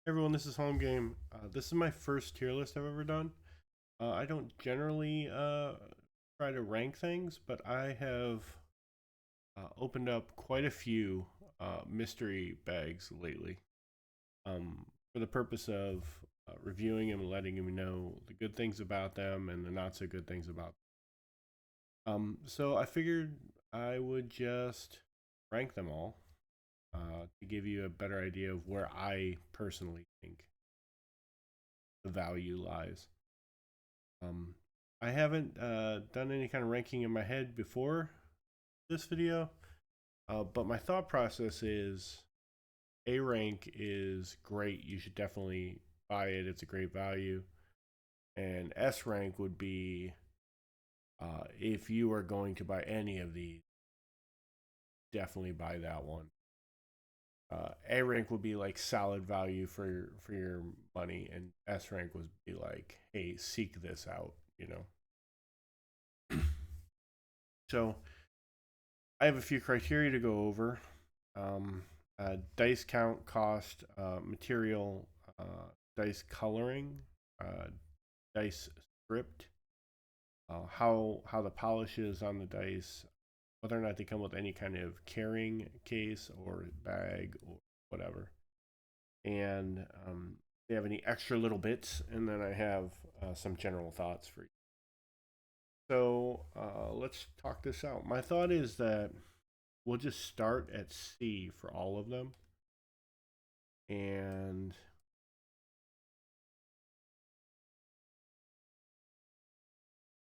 Everyone, this is Home Game. This is my first tier list I've ever done. I don't generally try to rank things, but I have opened up quite a few mystery bags lately for the purpose of reviewing them and letting you know the good things about them and the not so good things about them. So I figured I would just rank them all to give you a better idea of where I personally think the value lies. Um, I haven't done any kind of ranking in my head before this video, but my thought process is A rank is great. You should definitely buy it. It's a great value. And S rank would be if you are going to buy any of these, definitely buy that one. A rank would be like solid value for your money, and S rank would be like, hey, seek this out, you know. So I have a few criteria to go over. Dice count, cost, material, dice coloring, uh, dice script, how the polish is on the dice, whether or not they come with any kind of carrying case or bag or whatever, and they have any extra little bits, and then I have some general thoughts for you. So let's talk this out. My thought is that we'll just start at C for all of them. And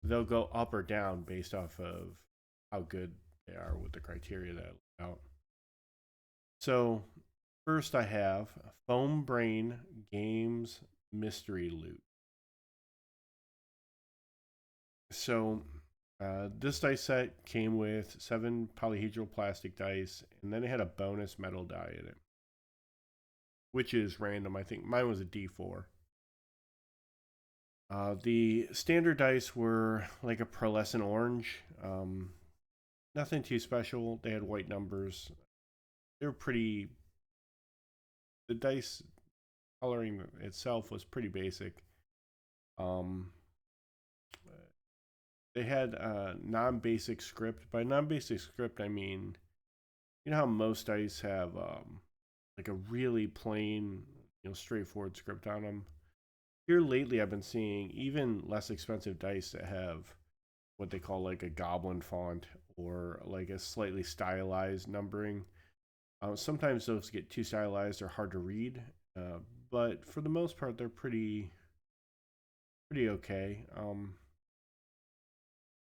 they'll go up or down based off of how good they are with the criteria that I laid out. So first I have Foam Brain Games Mystery Loot. So this dice set came with 7 polyhedral plastic dice, and then it had a bonus metal die in it, which is random. I think mine was a D4. The standard dice were like a pearlescent orange. Nothing too special. They had white numbers. They were pretty. The dice coloring itself was pretty basic. Um, they had non-basic script. By non-basic script, I mean, you know how most dice have like a really plain, straightforward script on them. Here lately, I've been seeing even less expensive dice that have what they call like a goblin font or like a slightly stylized numbering. Sometimes those get too stylized or hard to read, but for the most part, they're pretty okay.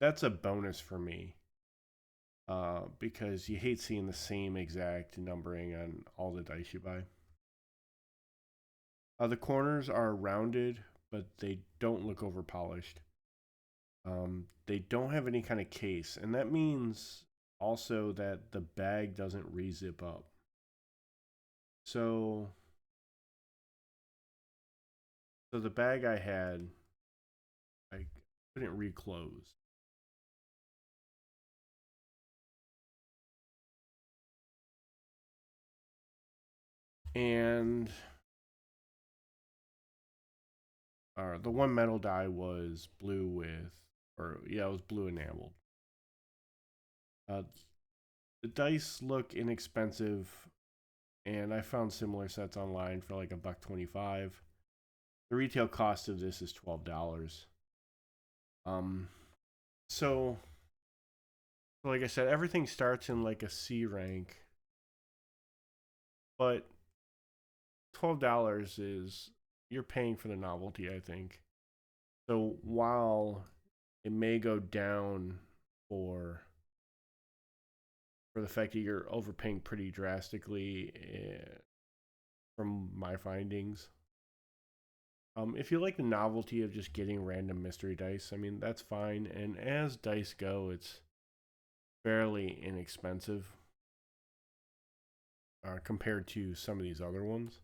That's a bonus for me because you hate seeing the same exact numbering on all the dice you buy. The corners are rounded, but they don't look over polished. They don't have any kind of case, and that means also that the bag doesn't re-zip up. So, so the bag I had, I couldn't reclose. And the one metal die was blue with, or yeah, it was blue enameled. Uh, the dice look inexpensive, and I found similar sets online for like $1.25. The retail cost of this is $12. Um, so like I said, everything starts in like a C rank, but $12 is you're paying for the novelty, I think. So while it may go down for the fact that you're overpaying pretty drastically from my findings. If you like the novelty of just getting random mystery dice, I mean, that's fine. And as dice go, it's fairly inexpensive compared to some of these other ones.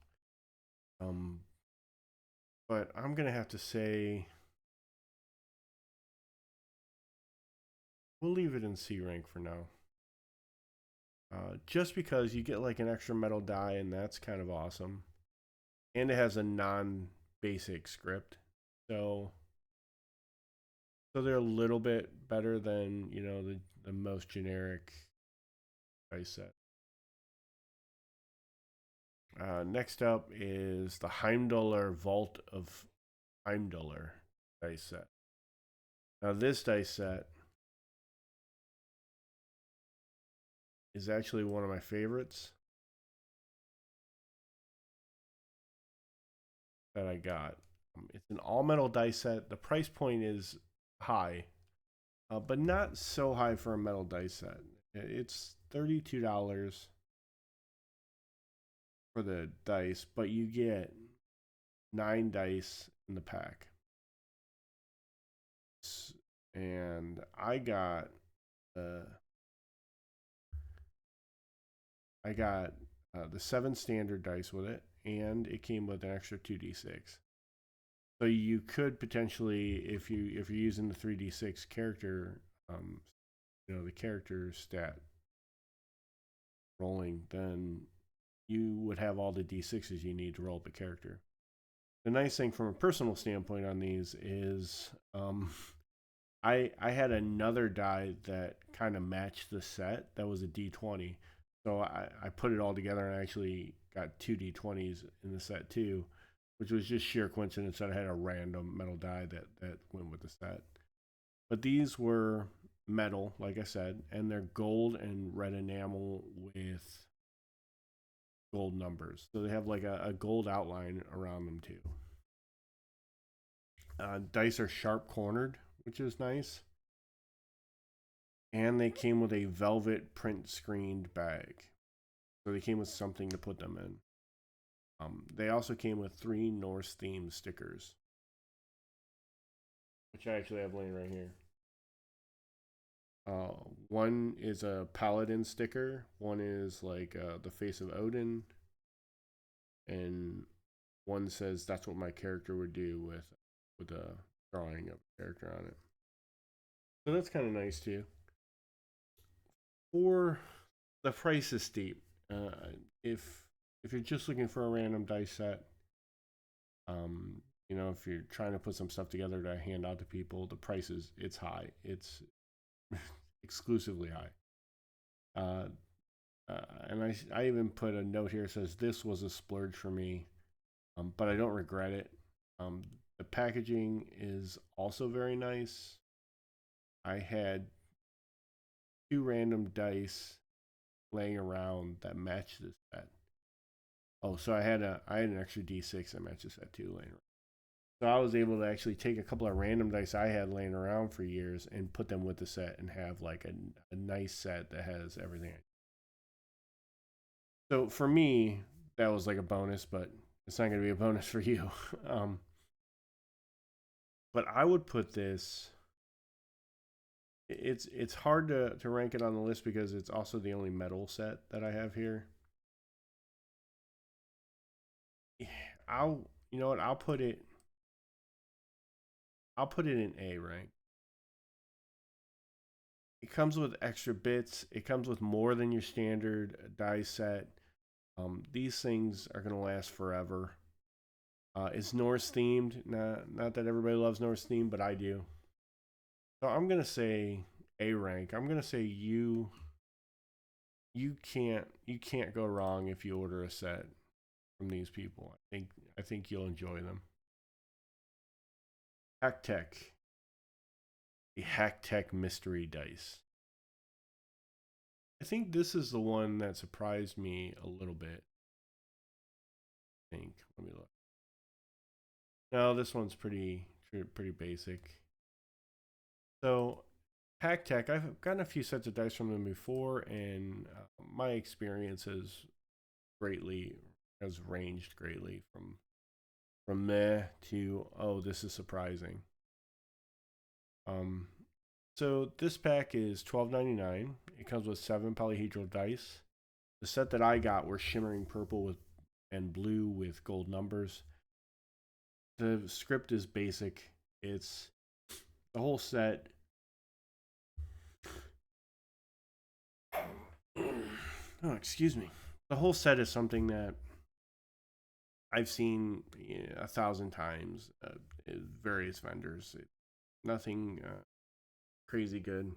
But I'm going to have to say we'll leave it in C rank for now. Just because you get like an extra metal die, and that's kind of awesome. and it has a non-basic script. So they're a little bit better than, you know, the most generic dice set. Next up is the Heimdallr Vault of Heimdallr dice set. Now this dice set is actually one of my favorites that I got. It's an all metal dice set. The price point is high, but not so high for a metal dice set. It's $32 for the dice, but you get 9 dice in the pack. And I got the 7 standard dice with it, and it came with an extra 2d6. So you could potentially, if you're using the 3d6 character, you know, the character stat rolling, then you would have all the d6s you need to roll up a character. The nice thing from a personal standpoint on these is I had another die that kind of matched the set that was a d20. So I put it all together and I actually got 2 d20s in the set too, which was just sheer coincidence that I had a random metal die that went with the set. But these were metal, like I said, and they're gold and red enamel with gold numbers. So they have like a gold outline around them too. Dice are sharp cornered, which is nice. And they came with a velvet print screened bag. So they came with something to put them in. They also came with 3 Norse themed stickers, which I actually have laying right here. One is a paladin sticker. One is like the face of Odin. And one says that's what my character would do with a drawing of a character on it. So that's kind of nice too. For the price is steep. If you're just looking for a random dice set, you know, if you're trying to put some stuff together to hand out to people, the price it's high. It's exclusively high. And I even put a note here that says this was a splurge for me, but I don't regret it. The packaging is also very nice. I had 2 random dice laying around that matched this set. Oh, so I had an extra d6 that matched the set too laying around. So I was able to actually take a couple of random dice I had laying around for years and put them with the set and have like a nice set that has everything. So for me, that was like a bonus, but it's not going to be a bonus for you. But I would put this. It's hard to rank it on the list because it's also the only metal set that I have here. You know what, I'll put it in A rank. It comes with extra bits. It comes with more than your standard die set. These things are going to last forever. It's Norse themed. Not that everybody loves Norse themed, but I do. So I'm going to say A rank. I'm going to say you can't go wrong if you order a set from these people. I think you'll enjoy them. Hack Tech. The Hack Tech Mystery Dice. I think this is the one that surprised me a little bit. Let me look. No, this one's pretty basic. So, Hack Tech, I've gotten a few sets of dice from them before, and my experience has ranged greatly from meh to, oh, this is surprising. So this pack is $12.99. It comes with 7 polyhedral dice. The set that I got were shimmering purple and blue with gold numbers. The script is basic. It's the whole set. Oh, excuse me. The whole set is something that I've seen 1,000 times various vendors. Nothing crazy good.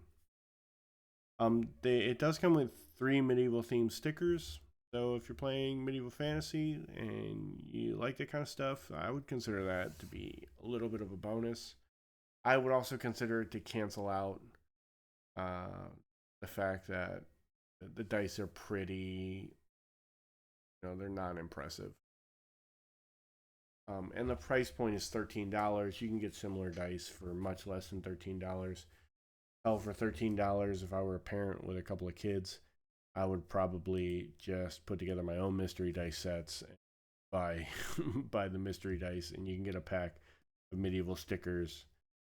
It does come with 3 medieval themed stickers. So if you're playing medieval fantasy and you like that kind of stuff, I would consider that to be a little bit of a bonus. I would also consider it to cancel out uh, the fact that the dice are pretty, they're not impressive. And the price point is $13. You can get similar dice for much less than $13. Hell, for $13, if I were a parent with a couple of kids, I would probably just put together my own mystery dice sets, and buy buy the mystery dice, and you can get a pack of medieval stickers,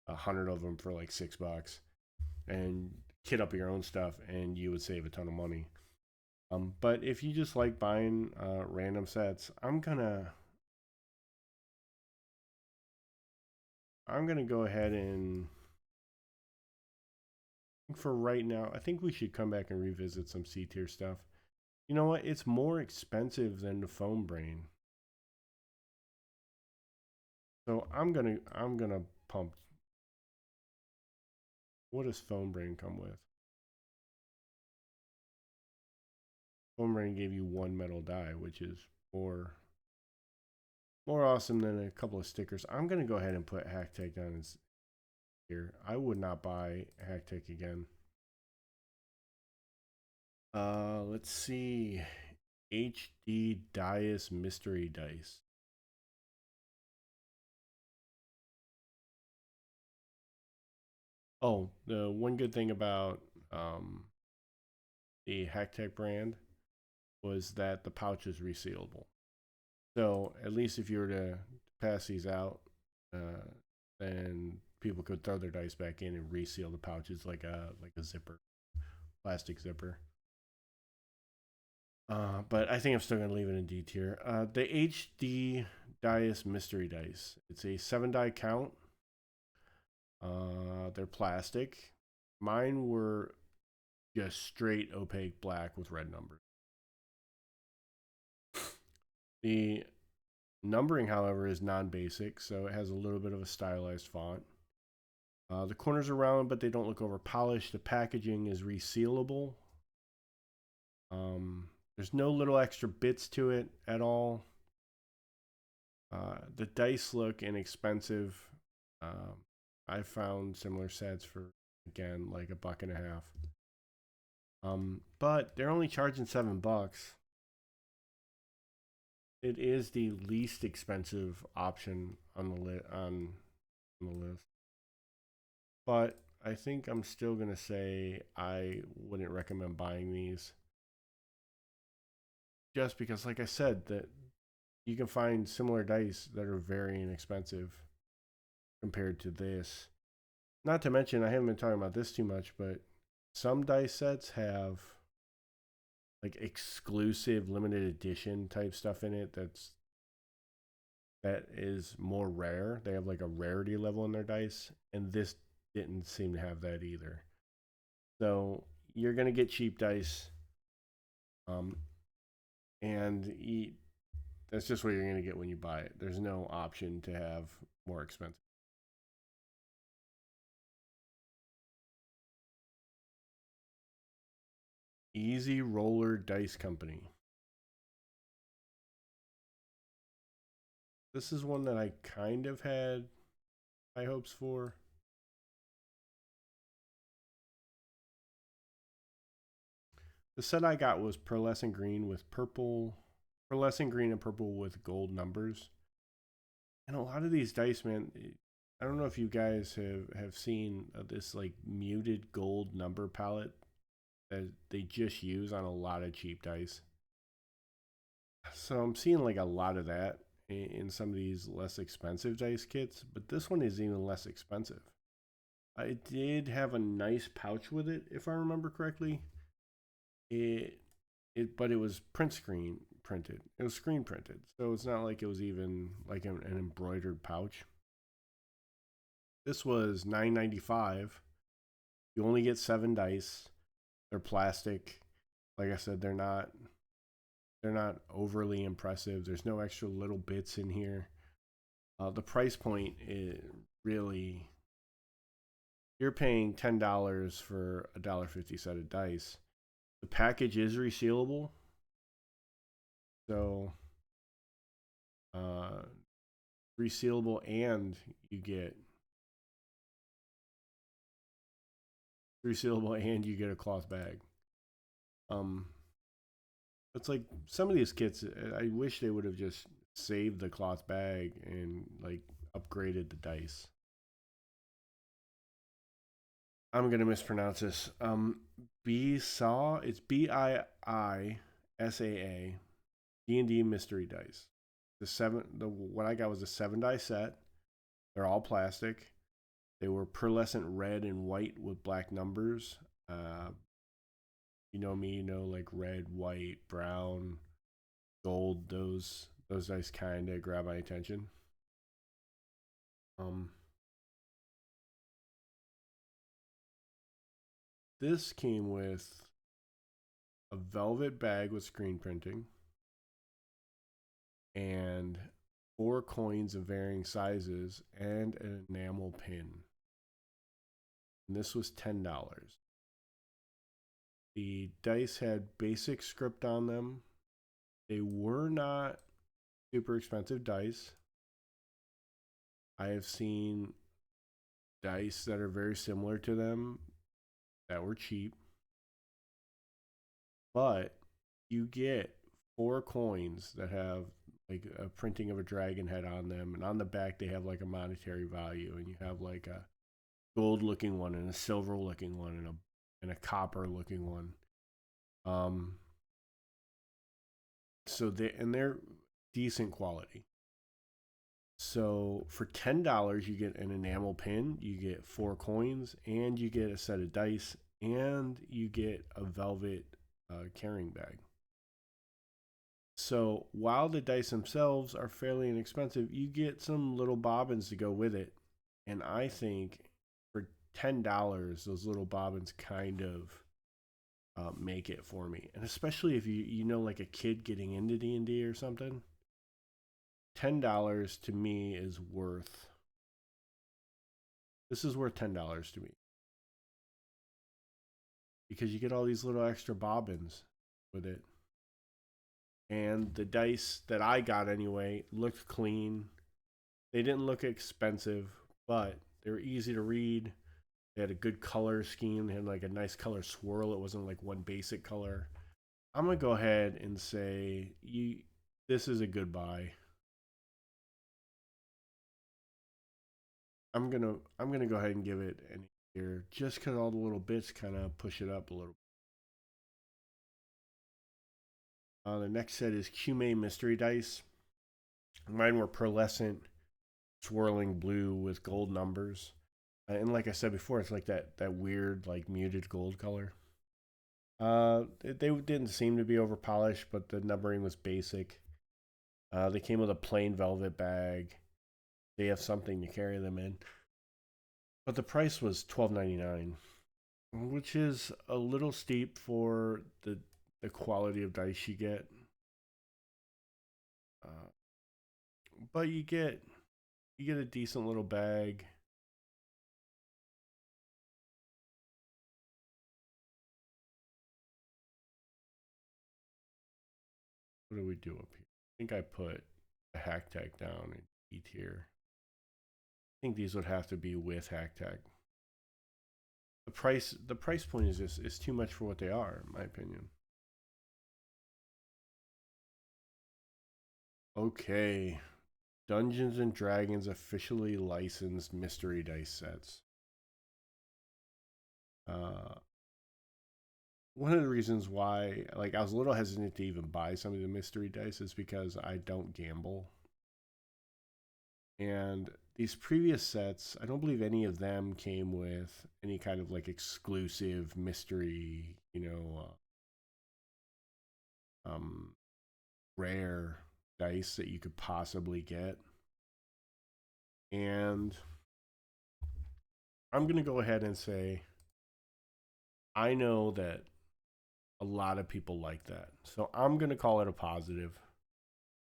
100 of them for like $6, and kit up your own stuff, and you would save a ton of money. But if you just like buying random sets, I'm gonna go ahead and, for right now, I think we should come back and revisit some C tier stuff. You know what? It's more expensive than the Foam Brain. So I'm gonna pump. What does Foam Brain come with? Foam Brain gave you 1 metal die, which is more awesome than a couple of stickers. I'm gonna go ahead and put Hacktech down here. I would not buy Hacktech again. Let's see. HD Dice Mystery Dice. Oh, the one good thing about the Hacktech brand was that the pouch is resealable. So at least if you were to pass these out, then people could throw their dice back in and reseal the pouches like a zipper, plastic zipper. But I think I'm still gonna leave it in D tier. The HD Dice Mystery Dice. It's a 7-die count. They're plastic. Mine were just straight opaque black with red numbers. The numbering, however, is non-basic, so it has a little bit of a stylized font. The corners are round, but they don't look over polished. The packaging is resealable. There's no little extra bits to it at all. The dice look inexpensive. I found similar sets for, again, like $1.50. But they're only charging $7. It is the least expensive option on the list. But I think I'm still gonna say I wouldn't recommend buying these, just because, like I said, that you can find similar dice that are very inexpensive compared to this. Not to mention, I haven't been talking about this too much, but some dice sets have like exclusive limited edition type stuff in it that is more rare. They have like a rarity level in their dice, and this didn't seem to have that either. So you're gonna get cheap dice, and that's just what you're gonna get when you buy it. There's no option to have more expensive. Easy Roller Dice Company. This is one that I kind of had high hopes for. The set I got was pearlescent green with purple, pearlescent green and purple with gold numbers. And a lot of these dice, man, I don't know if you guys have seen this like muted gold number palette that they just use on a lot of cheap dice. So I'm seeing like a lot of that in some of these less expensive dice kits, but this one is even less expensive. I did have a nice pouch with it, if I remember correctly. But it was print screen printed. It was screen printed, so it's not like it was even like an embroidered pouch. This was $9.95. You only get 7 dice. They're plastic. Like I said, they're not They're not overly impressive. There's no extra little bits in here. The price point is really, you're paying $10 for a $1.50 set of dice. The package is resealable, so resealable, and you get a cloth bag. It's like some of these kits, I wish they would have just saved the cloth bag and like upgraded the dice. I'm gonna mispronounce this. Biisaa. It's Biisaa. D&D mystery dice. What I got was a 7-die set. They're all plastic. They were pearlescent red and white with black numbers. You know me, you know, like red, white, brown, gold. Those dice kind of grab my attention. This came with a velvet bag with screen printing and 4 coins of varying sizes and an enamel pin. And this was $10. The dice had basic script on them. They were not super expensive dice. I have seen dice that are very similar to them that were cheap. But you get 4 coins that have like a printing of a dragon head on them, and on the back they have like a monetary value, and you have like a gold looking one and a silver looking one and a copper looking one. So they're decent quality. So for $10 you get an enamel pin, you get 4 coins, and you get a set of dice, and you get a velvet carrying bag. So while the dice themselves are fairly inexpensive, you get some little bobbins to go with it. And I think for $10, those little bobbins kind of make it for me. And especially if you know, like a kid getting into D&D or something, $10 to me is worth. This is worth $10 to me because you get all these little extra bobbins with it. And the dice that I got anyway looked clean. They didn't look expensive, but they were easy to read. They had a good color scheme. They had like a nice color swirl. It wasn't like one basic color. I'm gonna go ahead and say this is a good buy. I'm gonna go ahead and give it an ear just because all the little bits kind of push it up a little. The next set is Kume Mystery Dice. Mine were pearlescent, swirling blue with gold numbers. And like I said before, it's like that weird, like muted gold color. They didn't seem to be over polished, but the numbering was basic. They came with a plain velvet bag. They have something to carry them in. But the price was $12.99, which is a little steep for the quality of dice you get. But you get a decent little bag. What do we do up here? I think I put a hack tag down in E tier. I think these would have to be with hack tag. The price point is too much for what they are, in my opinion. Okay. Dungeons and Dragons officially licensed mystery dice sets. One of the reasons why, like, I was a little hesitant to even buy some of the mystery dice is because I don't gamble. And these previous sets, I don't believe any of them came with any kind of like exclusive mystery, rare dice that you could possibly get. And I'm going to go ahead and say I know that a lot of people like that. So I'm going to call it a positive.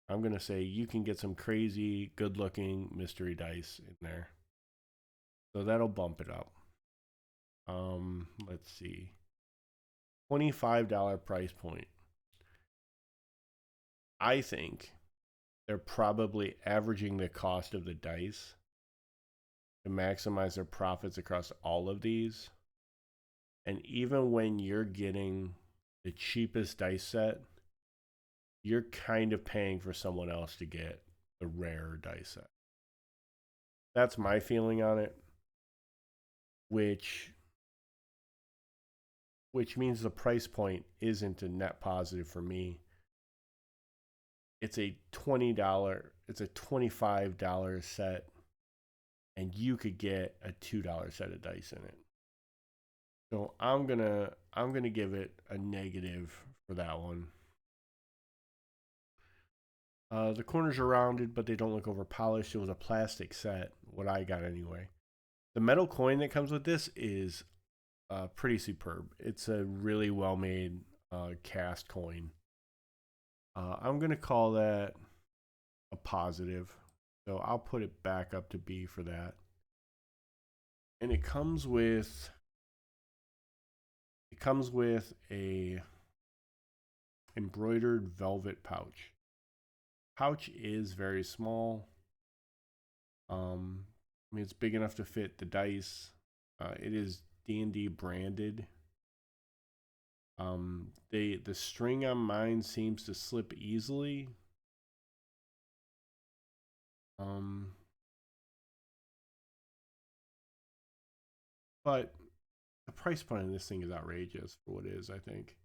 I'm going to say you can get some crazy, good looking mystery dice in there. So that'll bump it up. Let's see. $25 price point. I think they're probably averaging the cost of the dice to maximize their profits across all of these. And even when you're getting the cheapest dice set, you're kind of paying for someone else to get the rarer dice set. That's my feeling on it, which means the price point isn't a net positive for me. It's a it's a $25 set, and you could get a $2 set of dice in it. So I'm gonna give it a negative for that one. The corners are rounded, but they don't look over polished. It was a plastic set, what I got anyway. The metal coin that comes with this is pretty superb. It's a really well made cast coin. I'm gonna call that a positive, so I'll put it back up to B for that. And it comes with a embroidered velvet pouch. Pouch is very small. I mean, it's big enough to fit the dice. It is D&D branded. The string on mine seems to slip easily. But the price point on this thing is outrageous for what it is, I think.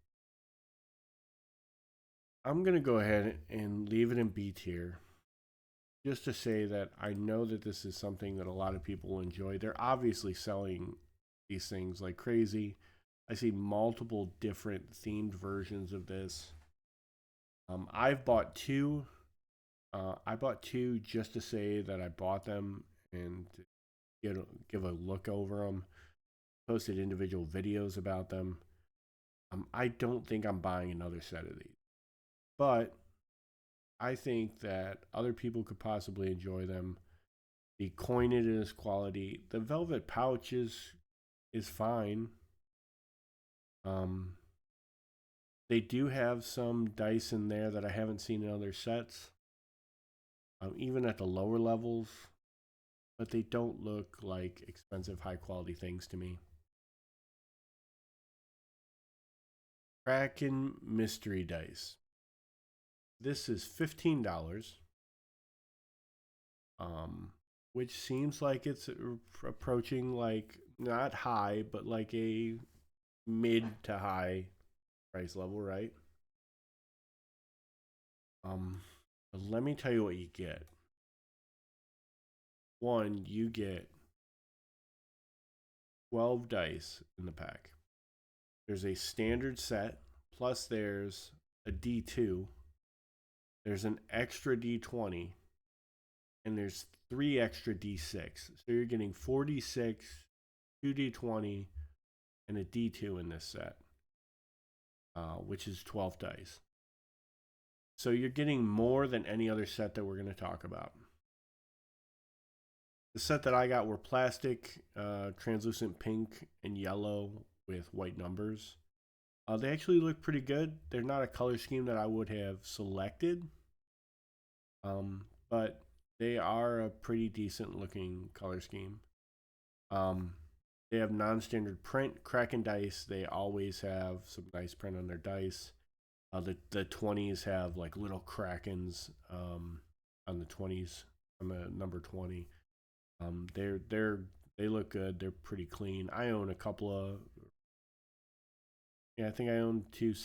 I'm going to go ahead and leave it in B tier, just to say that I know that this is something that a lot of people will enjoy. They're obviously selling these things like crazy. I see multiple different themed versions of this. I've bought two. I bought two just to say that I bought them and give a look over them. Posted individual videos about them. I don't think I'm buying another set of these, but I think that other people could possibly enjoy them. The coinage is quality. The velvet pouch is fine. They do have some dice in there that I haven't seen in other sets, even at the lower levels, but they don't look like expensive, high quality things to me. Kraken Mystery Dice. This is $15, which seems like it's approaching like not high, but like a mid to high price level, right? Let me tell you what you get. One, you get 12 dice in the pack. There's a standard set, plus there's a D2. There's an extra D20, and there's 3 extra D6. So you're getting 4D6, 2D20, and a D2 in this set, which is 12 dice. So you're getting more than any other set that we're going to talk about. The set that I got were plastic, translucent pink and yellow with white numbers. They actually look pretty good. They're not a color scheme that I would have selected, but they are a pretty decent looking color scheme. They have non-standard print. Kraken dice, they always have some nice print on their dice. The 20s have like little krakens on the 20s, on the number 20. They look good. They're pretty clean. I own a couple of, I think I own two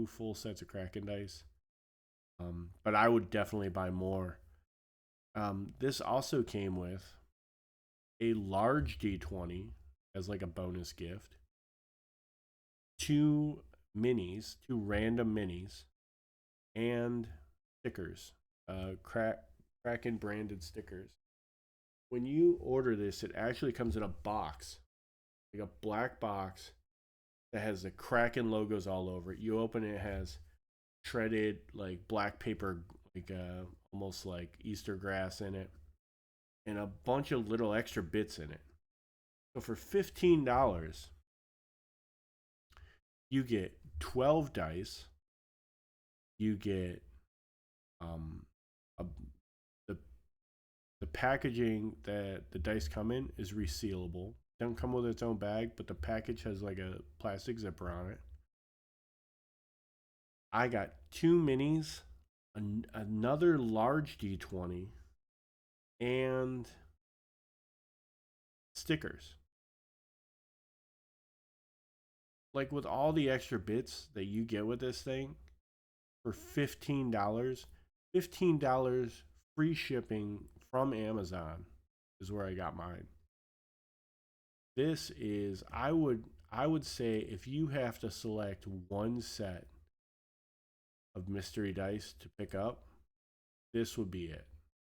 full sets of Kraken dice. But I would definitely buy more. This also came with a large D20 as like a bonus gift, two random minis, and stickers, Kraken branded stickers. When you order this, it actually comes in a box, like a black box that has the Kraken logos all over it. You open it, it has shredded like black paper, like almost like Easter grass in it, and a bunch of little extra bits in it. So for $15, you get 12 dice. You get a, the the packaging that the dice come in is resealable. Doesn't come with its own bag, but the package has like a plastic zipper on it. I got 2 minis, another large D20, and stickers. Like with all the extra bits that you get with this thing for $15, $15 free shipping from Amazon is where I got mine. This is I would say if you have to select one set of mystery dice to pick up, this would be it.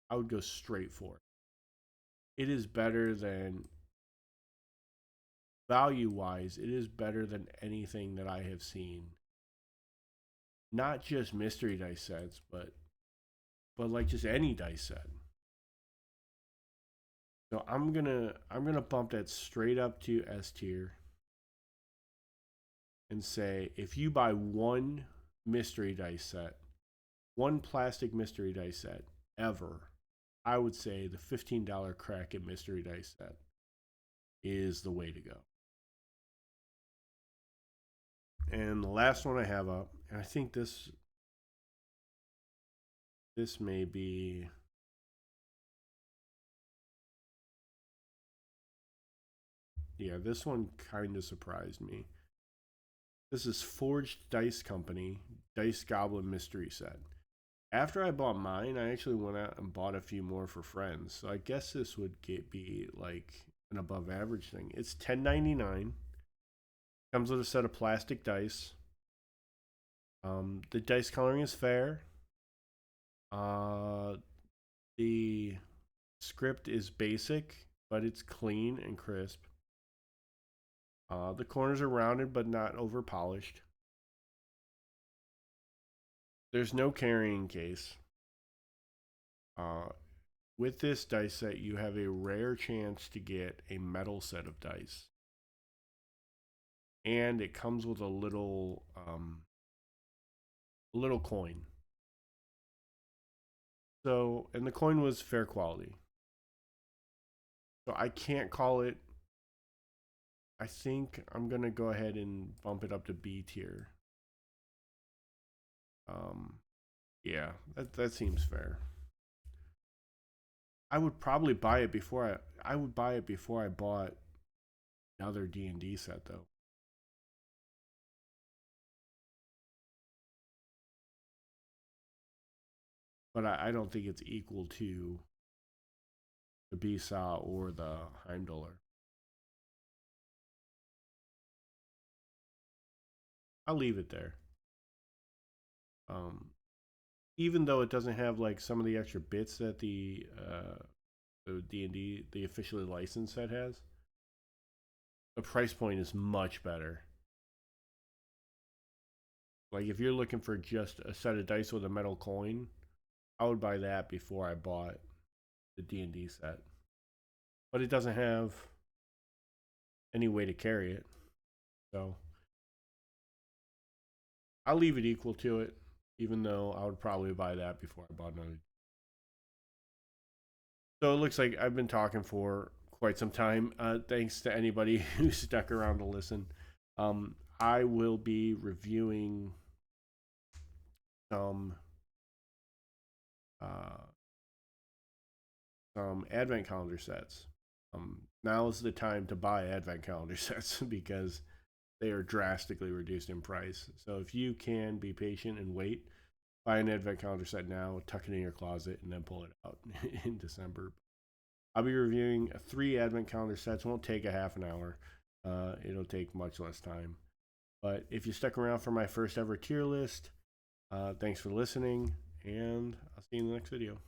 I would go straight for it. It is better than value wise, it is better than anything that I have seen. Not just mystery dice sets, but like just any dice set. So I'm gonna bump that straight up to S tier and say if you buy one mystery dice set, one plastic mystery dice set ever, I would say the $15 Kraken mystery dice set is the way to go. And the last one I have up, and I think this may be this one kind of surprised me. This is Forged Dice Company Dice Goblin Mystery Set. After I bought mine, I actually went out and bought a few more for friends. So I guess this would be like an above average thing. It's $10.99. Comes with a set of plastic dice. The dice coloring is fair. The script is basic, but it's clean and crisp. The corners are rounded but not over polished. There's no carrying case. With this dice set, you have a rare chance to get a metal set of dice. And it comes with a little coin. So, and the coin was fair quality. So I can't call it. I think I'm gonna go ahead and bump it up to B tier. Yeah, that seems fair. I would probably buy it before I would buy it before I bought another D&D set though. But I don't think it's equal to the B-Saw or the Heimdallr. I'll leave it there. Even though it doesn't have like some of the extra bits that the D&D, the officially licensed set has, the price point is much better. Like if you're looking for just a set of dice with a metal coin, I would buy that before I bought the D&D set. But it doesn't have any way to carry it. So I'll leave it equal to it, even though I would probably buy that before I bought another. So it looks like I've been talking for quite some time. Thanks to anybody who stuck around to listen. I will be reviewing some advent calendar sets. Now is the time to buy advent calendar sets because they are drastically reduced in price. So if you can be patient and wait, buy an advent calendar set now, tuck it in your closet, and then pull it out in December. I'll be reviewing 3 advent calendar sets. It won't take a half an hour. It'll take much less time. But if you stuck around for my first ever tier list, thanks for listening, and I'll see you in the next video.